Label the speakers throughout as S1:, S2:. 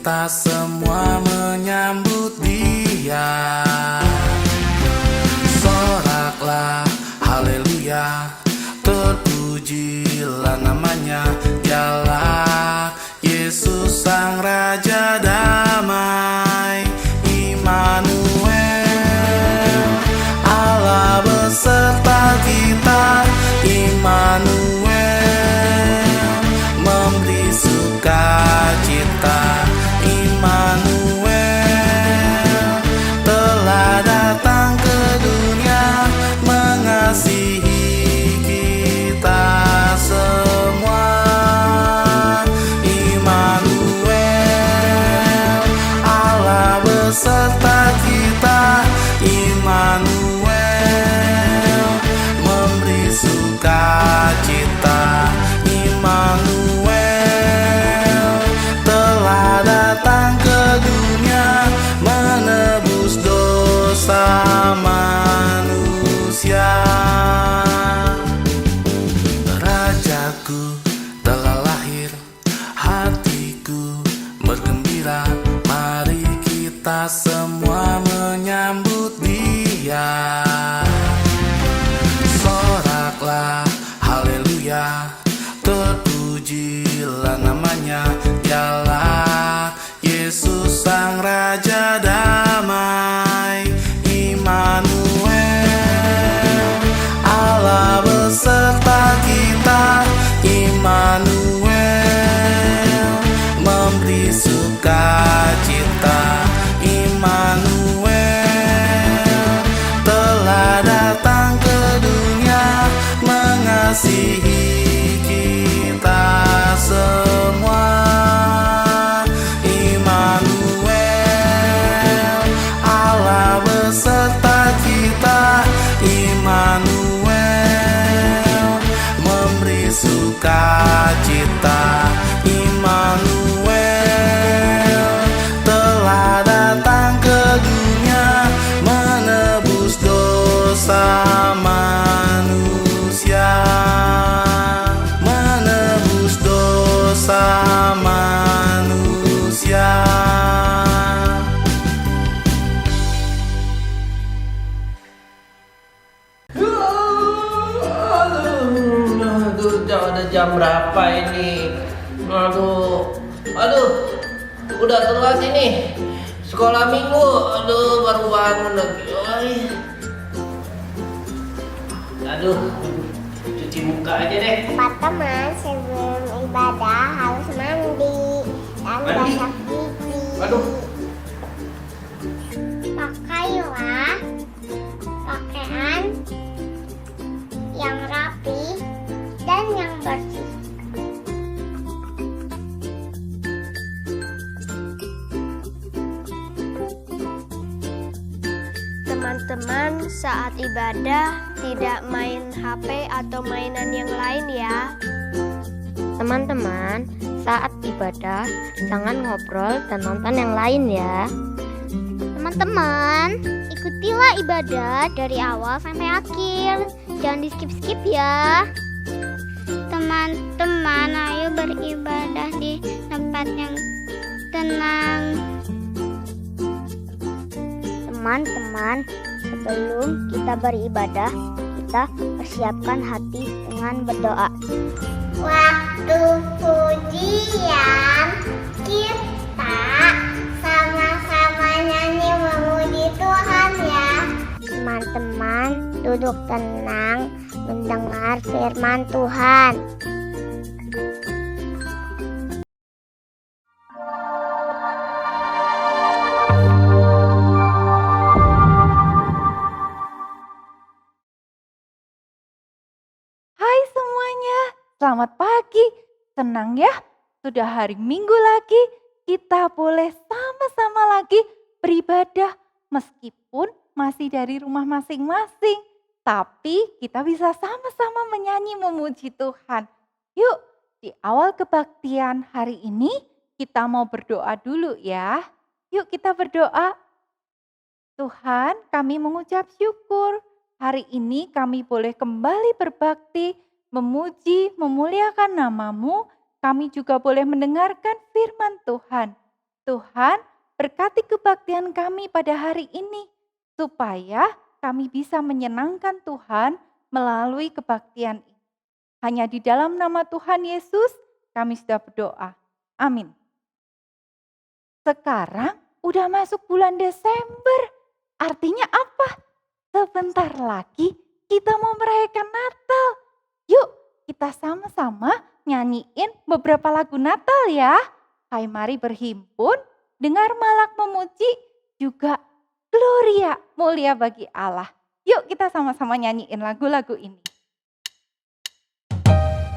S1: kita semua menyambut Dia. Soraklah haleluya, terpujilah namanya, Dialah Yesus Sang Raja Damai, Immanuel, Allah beserta kita, Immanuel, memberi sukacita, Immanuel, telah datang ke dunia mengasihi kita semua. Immanuel, Allah beserta kita, Immanuel, memberi sukacita, Immanuel, telah datang ke dunia menebus dosa manusia. Rajaku telah lahir, hatiku bergembira, mari kita semua menyambut Dia. Soraklah haleluya, terpujilah namanya, Dialah Yesus Sang Raja Damai, Immanuel, Allah beserta kita, Immanuel, memberi sukacita, Immanuel, telah datang ke dunia mengasihi kita semua. Immanuel, Allah beserta kita, Immanuel, memberi sukacita, Immanuel, telah datang ke dunia menebus dosa manusia, menebus dosa manusia.
S2: Aduh, udah jam berapa ini? Aduh, udah telat ini. Sekolah minggu, aduh baru bangun lagi. Aduh, cuci muka aja deh.
S3: Teman-teman, sebelum ibadah harus mandi dan gosok gigi.
S2: Aduh.
S3: Pakailah pakaian yang rapi dan yang bersih.
S4: Teman-teman, saat ibadah tidak main HP atau mainan yang lain ya.
S5: Teman-teman, saat ibadah jangan ngobrol dan nonton yang lain ya.
S3: Teman-teman, ikutilah ibadah dari awal sampai akhir. Jangan di skip-skip ya. Teman-teman, ayo beribadah di tempat yang tenang.
S5: Teman-teman, sebelum kita beribadah, kita persiapkan hati dengan berdoa.
S3: Waktu pujian kita sama-sama nyanyi memuji Tuhan ya.
S5: Teman-teman, duduk tenang mendengar firman Tuhan.
S6: Hai semuanya, selamat pagi. Senang ya, sudah hari Minggu lagi. Kita boleh sama-sama lagi beribadah meskipun masih dari rumah masing-masing. Tapi kita bisa sama-sama menyanyi memuji Tuhan. Yuk, di awal kebaktian hari ini kita mau berdoa dulu ya. Yuk kita berdoa. Tuhan, kami mengucap syukur. Hari ini kami boleh kembali berbakti, memuji, memuliakan nama-Mu. Kami juga boleh mendengarkan firman Tuhan. Tuhan, berkati kebaktian kami pada hari ini, supaya kami bisa menyenangkan Tuhan melalui kebaktian ini. Hanya di dalam nama Tuhan Yesus kami sudah berdoa. Amin. Sekarang udah masuk bulan Desember. Artinya apa? Sebentar lagi kita mau merayakan Natal. Yuk kita sama-sama nyanyiin beberapa lagu Natal ya. Hai mari berhimpun, dengar malak memuji, juga Gloria mulia bagi Allah. Yuk kita sama-sama nyanyiin lagu-lagu ini.
S7: Semua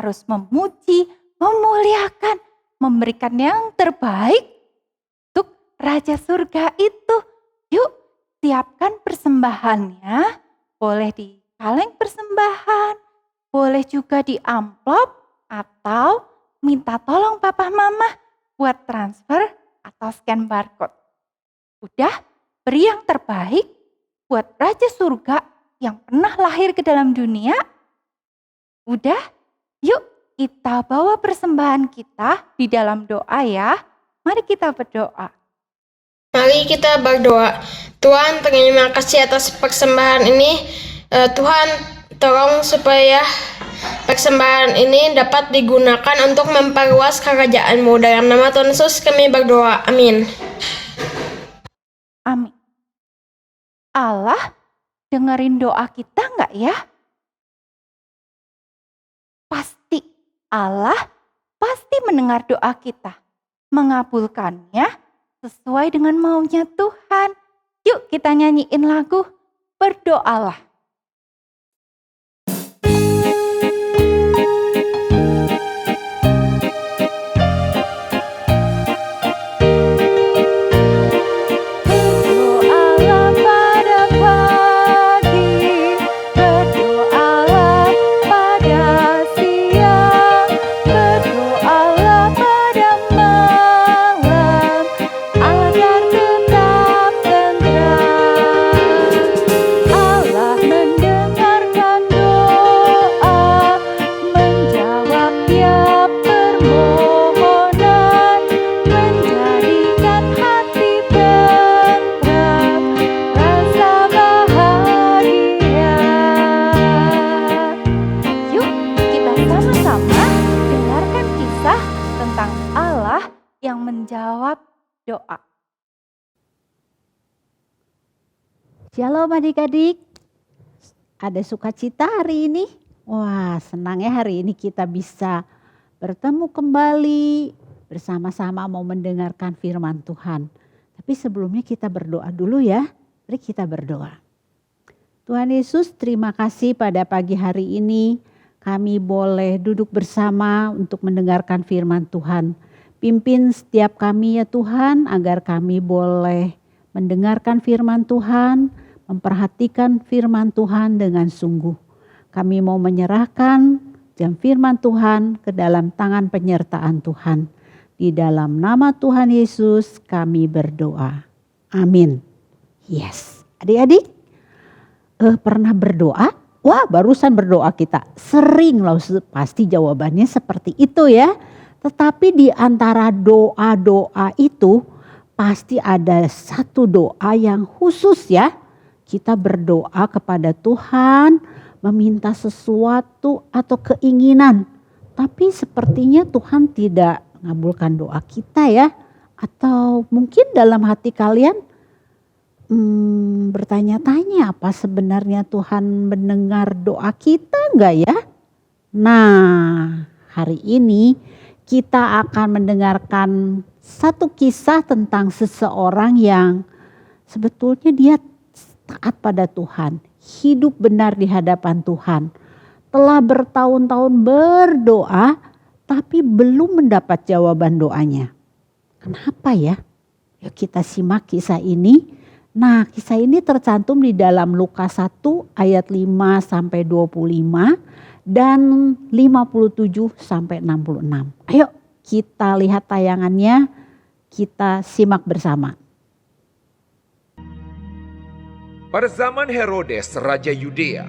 S6: harus memuji, memuliakan, memberikan yang terbaik untuk Raja Surga itu. Yuk, siapkan persembahannya. Boleh di kaleng persembahan, boleh juga di amplop, atau minta tolong papa mama buat transfer atau scan barcode. Udah, beri yang terbaik buat Raja Surga yang pernah lahir ke dalam dunia. Udah, yuk kita bawa persembahan kita di dalam doa ya. Mari kita berdoa.
S7: Mari kita berdoa. Tuhan, terima kasih atas persembahan ini. Tuhan, tolong supaya persembahan ini dapat digunakan untuk memperluas kerajaan-Mu. Dalam nama Tuhan Yesus kami berdoa. Amin.
S6: Amin. Allah dengerin doa kita enggak ya? Pasti Allah pasti mendengar doa kita, mengabulkannya sesuai dengan maunya Tuhan. Yuk kita nyanyiin lagu Berdoalah. Menjawab doa.
S8: Shalom adik-adik, ada sukacita hari ini? Wah, senang ya hari ini kita bisa bertemu kembali bersama-sama mau mendengarkan firman Tuhan. Tapi sebelumnya kita berdoa dulu ya. Mari kita berdoa. Tuhan Yesus, terima kasih pada pagi hari ini kami boleh duduk bersama untuk mendengarkan firman Tuhan. Pimpin setiap kami ya Tuhan agar kami boleh mendengarkan firman Tuhan, memperhatikan firman Tuhan dengan sungguh. Kami mau menyerahkan firman Tuhan ke dalam tangan penyertaan Tuhan. Di dalam nama Tuhan Yesus kami berdoa. Amin. Yes. Adik-adik pernah berdoa? Wah, barusan berdoa kita. Sering loh, pasti jawabannya seperti itu ya. Tetapi di antara doa-doa itu pasti ada satu doa yang khusus ya. Kita berdoa kepada Tuhan meminta sesuatu atau keinginan. Tapi sepertinya Tuhan tidak mengabulkan doa kita ya. Atau mungkin dalam hati kalian bertanya-tanya apa sebenarnya Tuhan mendengar doa kita enggak ya? Nah, hari ini kita akan mendengarkan satu kisah tentang seseorang yang sebetulnya dia taat pada Tuhan, hidup benar di hadapan Tuhan, telah bertahun-tahun berdoa tapi belum mendapat jawaban doanya. Kenapa ya? Yuk kita simak kisah ini. Nah, kisah ini tercantum di dalam Lukas 1 ayat 5 sampai 25. Dan 57 sampai 66. Ayo kita lihat tayangannya, kita simak bersama.
S9: Pada zaman Herodes, Raja Yudea,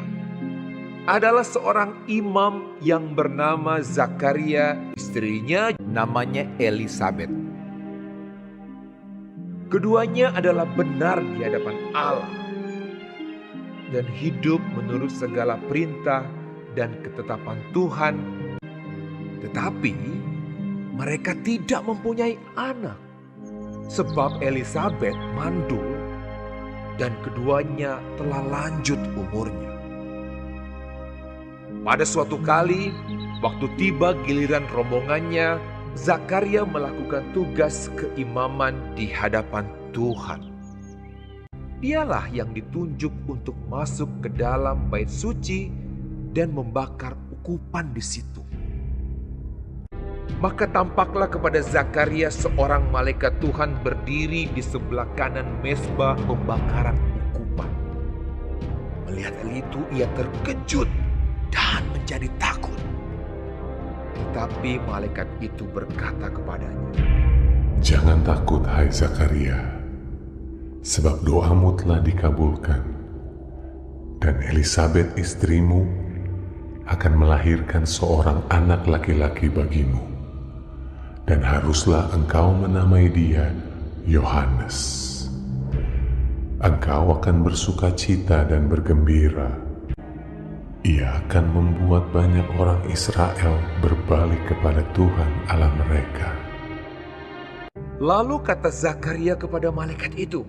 S9: adalah seorang imam yang bernama Zakaria, istrinya namanya Elisabet. Keduanya adalah benar di hadapan Allah dan hidup menurut segala perintah dan ketetapan Tuhan, tetapi mereka tidak mempunyai anak sebab Elisabet mandul dan keduanya telah lanjut umurnya. Pada suatu kali, waktu tiba giliran rombongannya, Zakaria melakukan tugas keimaman di hadapan Tuhan. Dialah yang ditunjuk untuk masuk ke dalam bait suci dan membakar ukupan di situ. Maka tampaklah kepada Zakaria seorang malaikat Tuhan berdiri di sebelah kanan mezbah pembakaran ukupan. Melihat hal itu, ia terkejut dan menjadi takut. Tetapi malaikat itu berkata kepadanya,
S10: "Jangan takut, hai Zakaria, sebab doamu telah dikabulkan, dan Elisabet istrimu akan melahirkan seorang anak laki-laki bagimu, dan haruslah engkau menamai dia Yohanes. Engkau akan bersukacita dan bergembira. Ia akan membuat banyak orang Israel berbalik kepada Tuhan Allah mereka."
S9: Lalu kata Zakaria kepada malaikat itu,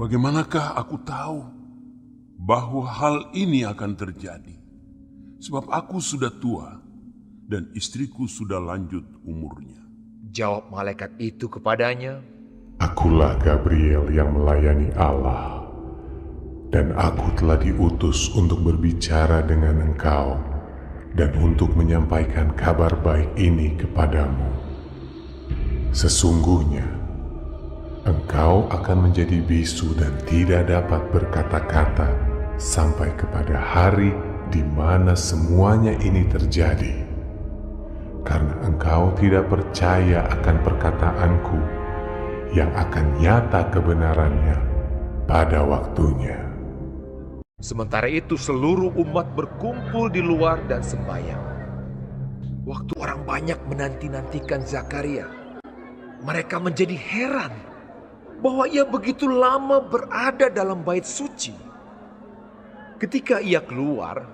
S11: "Bagaimanakah aku tahu bahwa hal ini akan terjadi? Sebab aku sudah tua dan istriku sudah lanjut umurnya."
S9: Jawab malaikat itu kepadanya,
S10: "Akulah Gabriel yang melayani Allah, dan aku telah diutus untuk berbicara dengan engkau dan untuk menyampaikan kabar baik ini kepadamu. Sesungguhnya, engkau akan menjadi bisu dan tidak dapat berkata-kata sampai kepada hari di mana semuanya ini terjadi, karena engkau tidak percaya akan perkataanku yang akan nyata kebenarannya pada waktunya."
S9: Sementara itu seluruh umat berkumpul di luar dan sembahyang. Waktu orang banyak menanti-nantikan Zakaria, mereka menjadi heran bahwa ia begitu lama berada dalam bait suci. Ketika ia keluar,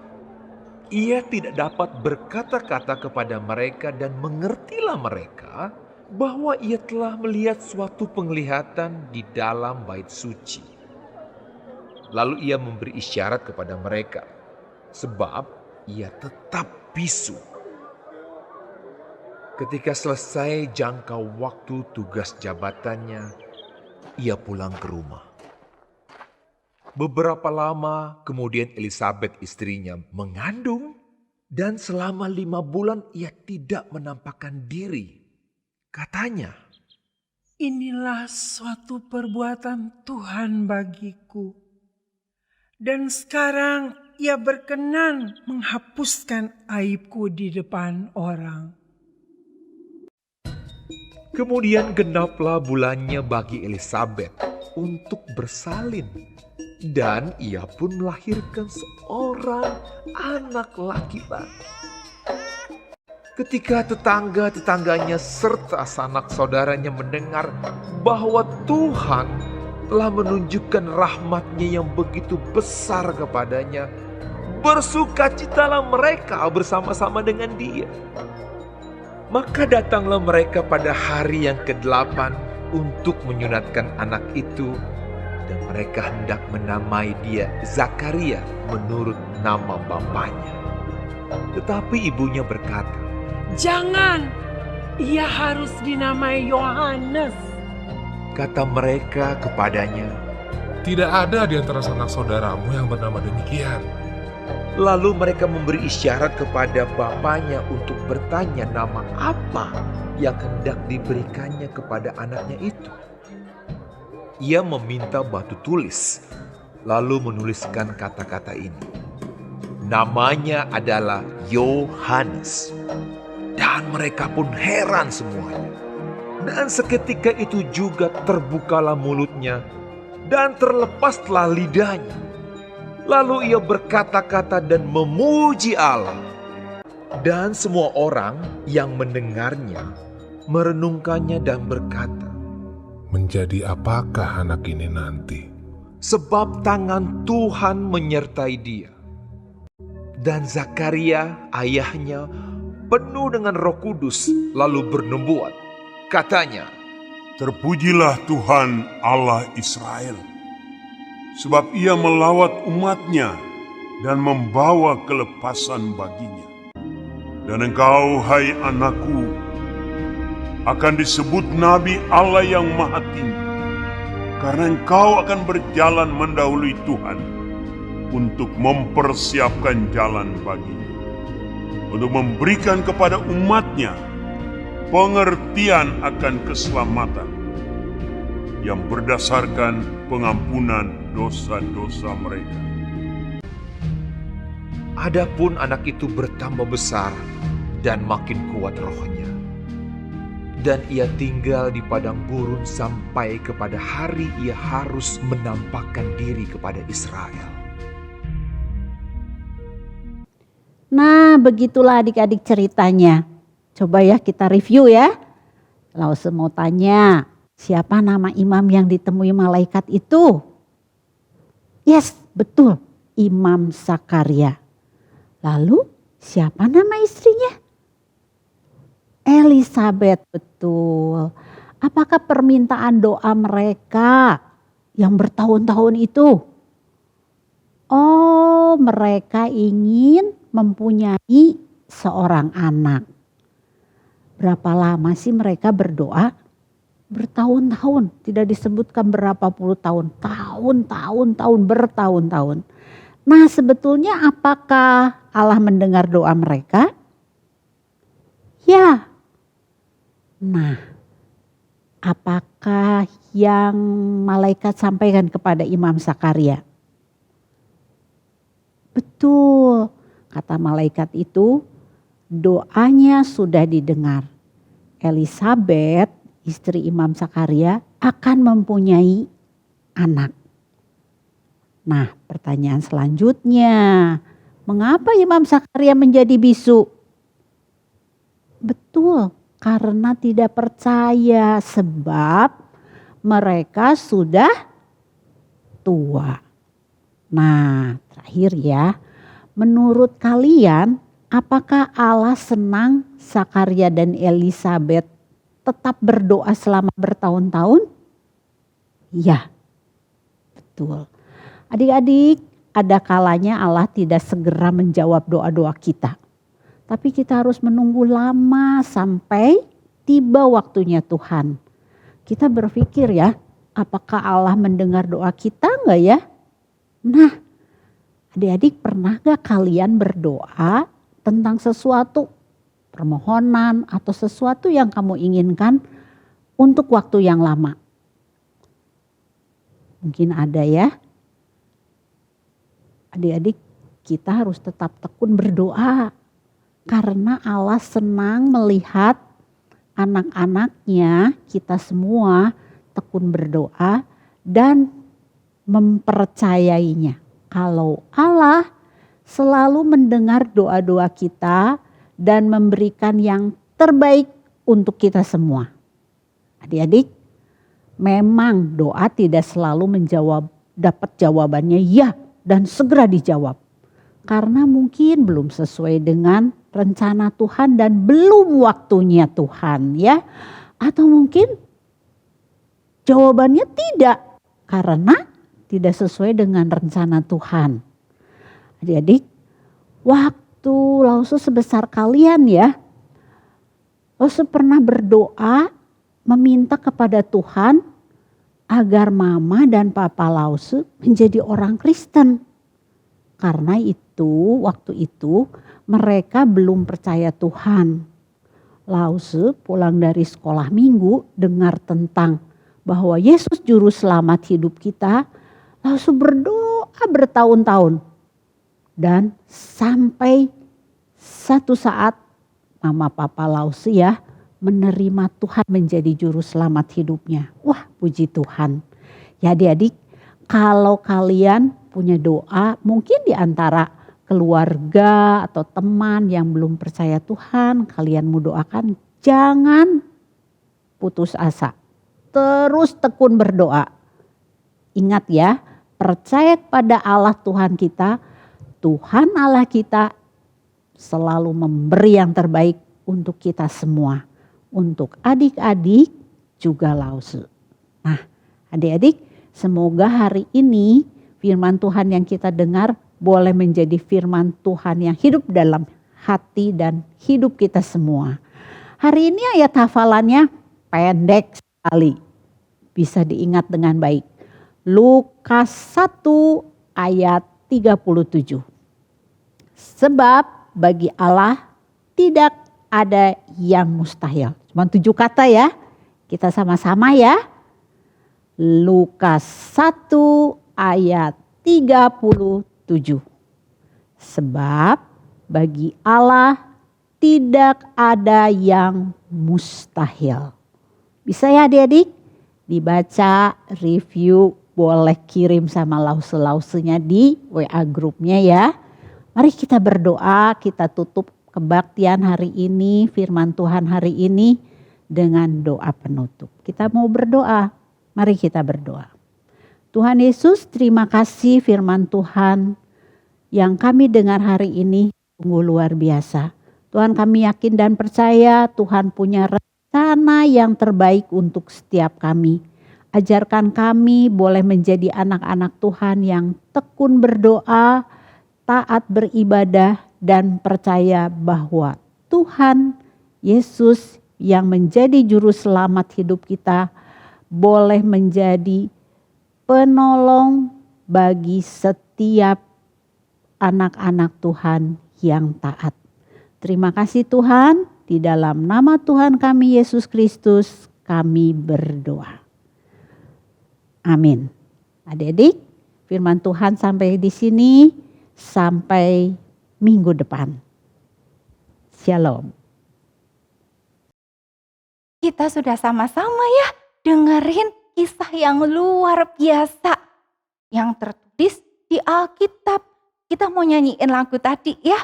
S9: ia tidak dapat berkata-kata kepada mereka dan mengertilah mereka bahwa ia telah melihat suatu penglihatan di dalam bait suci. Lalu ia memberi isyarat kepada mereka, sebab ia tetap bisu. Ketika selesai jangka waktu tugas jabatannya, ia pulang ke rumah. Beberapa lama kemudian Elisabet istrinya mengandung, dan selama 5 bulan ia tidak menampakkan diri. Katanya,
S12: "Inilah suatu perbuatan Tuhan bagiku. Dan sekarang ia berkenan menghapuskan aibku di depan orang."
S9: Kemudian genaplah bulannya bagi Elisabet untuk bersalin, dan ia pun melahirkan seorang anak laki-laki. Ketika tetangga-tetangganya serta sanak saudaranya mendengar bahwa Tuhan telah menunjukkan rahmat-Nya yang begitu besar kepadanya, bersukacitalah mereka bersama-sama dengan dia. Maka datanglah mereka pada hari yang ke-8 untuk menyunatkan anak itu, dan mereka hendak menamai dia Zakaria menurut nama bapaknya. Tetapi ibunya berkata,
S12: "Jangan, ia harus dinamai Yohanes."
S9: Kata mereka kepadanya,
S13: "Tidak ada di antara sanak saudaramu yang bernama demikian."
S9: Lalu mereka memberi isyarat kepada bapaknya untuk bertanya nama apa yang hendak diberikannya kepada anaknya itu. Ia meminta batu tulis, lalu menuliskan kata-kata ini. Namanya adalah Yohanes. Dan mereka pun heran semuanya. Dan seketika itu juga terbukalah mulutnya dan terlepaslah lidahnya. Lalu ia berkata-kata dan memuji Allah. Dan semua orang yang mendengarnya merenungkannya dan berkata,
S13: "Menjadi apakah anak ini nanti?
S9: Sebab tangan Tuhan menyertai dia." Dan Zakaria ayahnya penuh dengan Roh Kudus lalu bernubuat. Katanya,
S11: "Terpujilah Tuhan Allah Israel, sebab ia melawat umatnya dan membawa kelepasan baginya. Dan engkau, hai anakku, akan disebut Nabi Allah yang Maha Tinggi, karena engkau akan berjalan mendahului Tuhan untuk mempersiapkan jalan baginya, untuk memberikan kepada umatnya pengertian akan keselamatan yang berdasarkan pengampunan dosa-dosa mereka.
S9: Adapun anak itu bertambah besar dan makin kuat rohnya, dan ia tinggal di padang gurun sampai kepada hari ia harus menampakkan diri kepada Israel.
S8: Nah, begitulah adik-adik ceritanya. Coba ya kita review ya. Lause mau tanya, siapa nama imam yang ditemui malaikat itu? Yes, betul, Imam Zakaria. Lalu siapa nama istrinya? Elisabeth, betul. Apakah permintaan doa mereka yang bertahun-tahun itu? Oh, mereka ingin mempunyai seorang anak. Berapa lama sih mereka berdoa? Bertahun-tahun, tidak disebutkan berapa puluh tahun. Tahun, bertahun-tahun. Nah, sebetulnya apakah Allah mendengar doa mereka? Ya. Nah, apakah yang malaikat sampaikan kepada Imam Zakaria? Betul, kata malaikat itu, doanya sudah didengar. Elisabeth, istri Imam Zakaria, akan mempunyai anak. Nah, pertanyaan selanjutnya, mengapa Imam Zakaria menjadi bisu? Betul, karena tidak percaya sebab mereka sudah tua. Nah, terakhir ya, menurut kalian apakah Allah senang Zakaria dan Elisabeth tetap berdoa selama bertahun-tahun? Ya, betul. Adik-adik, ada kalanya Allah tidak segera menjawab doa-doa kita. Tapi kita harus menunggu lama sampai tiba waktunya Tuhan. Kita berpikir ya, apakah Allah mendengar doa kita enggak ya? Nah, adik-adik pernah gak kalian berdoa tentang sesuatu, permohonan atau sesuatu yang kamu inginkan untuk waktu yang lama? Mungkin ada ya. Adik-adik, kita harus tetap tekun berdoa. Karena Allah senang melihat anak-anaknya, kita semua tekun berdoa dan mempercayainya. Kalau Allah selalu mendengar doa-doa kita dan memberikan yang terbaik untuk kita semua. Adik-adik, memang doa tidak selalu dapat jawabannya ya dan segera dijawab. Karena mungkin belum sesuai dengan rencana Tuhan dan belum waktunya Tuhan ya. Atau mungkin jawabannya tidak karena tidak sesuai dengan rencana Tuhan. Adik-adik, waktu Lause sebesar kalian ya, Lause pernah berdoa meminta kepada Tuhan agar mama dan papa Lause menjadi orang Kristen. Karena itu, waktu itu mereka belum percaya Tuhan. Lause pulang dari sekolah minggu dengar tentang bahwa Yesus juru selamat hidup kita. Lause berdoa bertahun-tahun. Dan sampai satu saat mama papa Lause ya menerima Tuhan menjadi juru selamat hidupnya. Wah, puji Tuhan. Ya adik-adik, kalau kalian punya doa mungkin di antara keluarga atau teman yang belum percaya Tuhan, kalian mau doakan, jangan putus asa. Terus tekun berdoa. Ingat ya, percaya kepada Allah Tuhan kita. Tuhan Allah kita selalu memberi yang terbaik untuk kita semua. Untuk adik-adik juga Lause. Nah, adik-adik, semoga hari ini firman Tuhan yang kita dengar boleh menjadi firman Tuhan yang hidup dalam hati dan hidup kita semua. Hari ini ayat hafalannya pendek sekali. Bisa diingat dengan baik. Lukas 1 ayat 37. Sebab bagi Allah tidak ada yang mustahil. Cuma 7 kata ya. Kita sama-sama ya. Lukas 1 ayat 37. Sebab bagi Allah tidak ada yang mustahil. Bisa ya adik-adik? Dibaca, review, boleh kirim sama lause-lausenya di WA grupnya ya. Mari kita berdoa, kita tutup kebaktian hari ini, firman Tuhan hari ini dengan doa penutup. Kita mau berdoa, mari kita berdoa. Tuhan Yesus, terima kasih firman Tuhan yang kami dengar hari ini sungguh luar biasa. Tuhan, kami yakin dan percaya Tuhan punya rencana yang terbaik untuk setiap kami. Ajarkan kami boleh menjadi anak-anak Tuhan yang tekun berdoa, taat beribadah, dan percaya bahwa Tuhan Yesus yang menjadi juru selamat hidup kita boleh menjadi penolong bagi setiap anak-anak Tuhan yang taat. Terima kasih Tuhan, di dalam nama Tuhan kami Yesus Kristus kami berdoa. Amin. Adik-adik, firman Tuhan sampai di sini, sampai minggu depan. Shalom.
S6: Kita sudah sama-sama ya dengerin kisah yang luar biasa yang tertulis di Alkitab. Kita mau nyanyiin lagu tadi ya.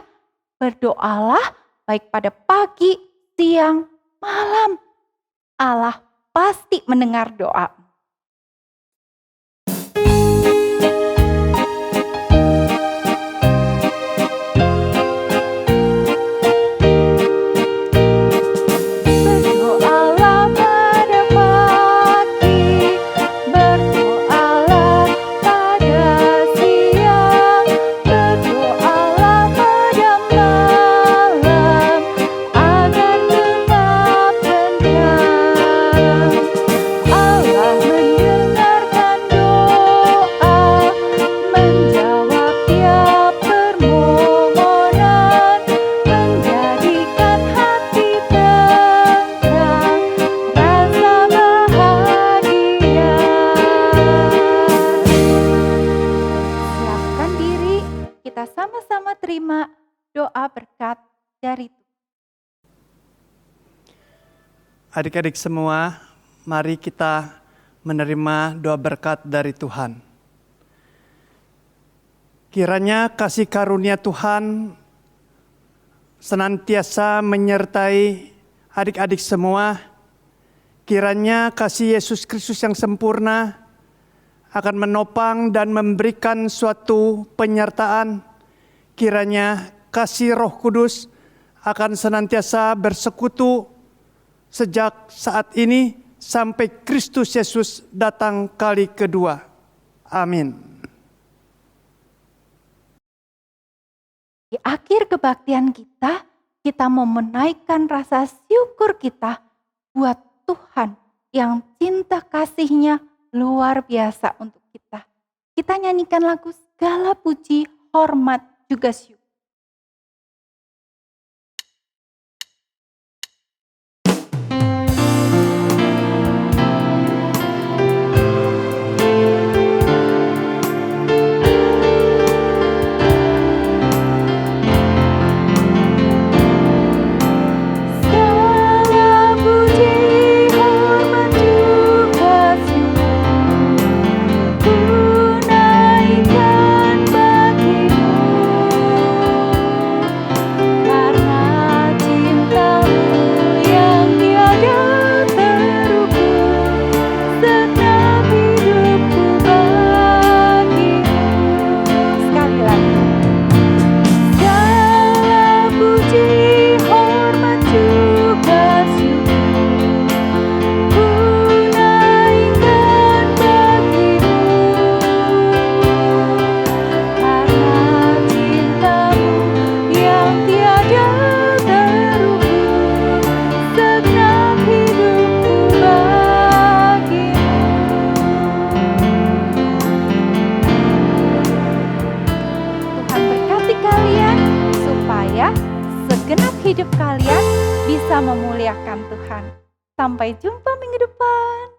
S6: Berdoalah baik pada pagi, siang, malam. Allah pasti mendengar doa.
S14: Adik-adik semua, mari kita menerima doa berkat dari Tuhan. Kiranya kasih karunia Tuhan senantiasa menyertai adik-adik semua. Kiranya kasih Yesus Kristus yang sempurna akan menopang dan memberikan suatu penyertaan. Kiranya kasih Roh Kudus akan senantiasa bersekutu sejak saat ini sampai Kristus Yesus datang kali kedua. Amin.
S6: Di akhir kebaktian kita, kita mau menaikkan rasa syukur kita buat Tuhan yang cinta kasih-Nya luar biasa untuk kita. Kita nyanyikan lagu segala puji, hormat, juga syukur. Hidup kalian bisa memuliakan Tuhan. Sampai jumpa minggu depan.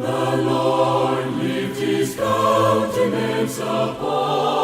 S1: The Lord lift his countenance upon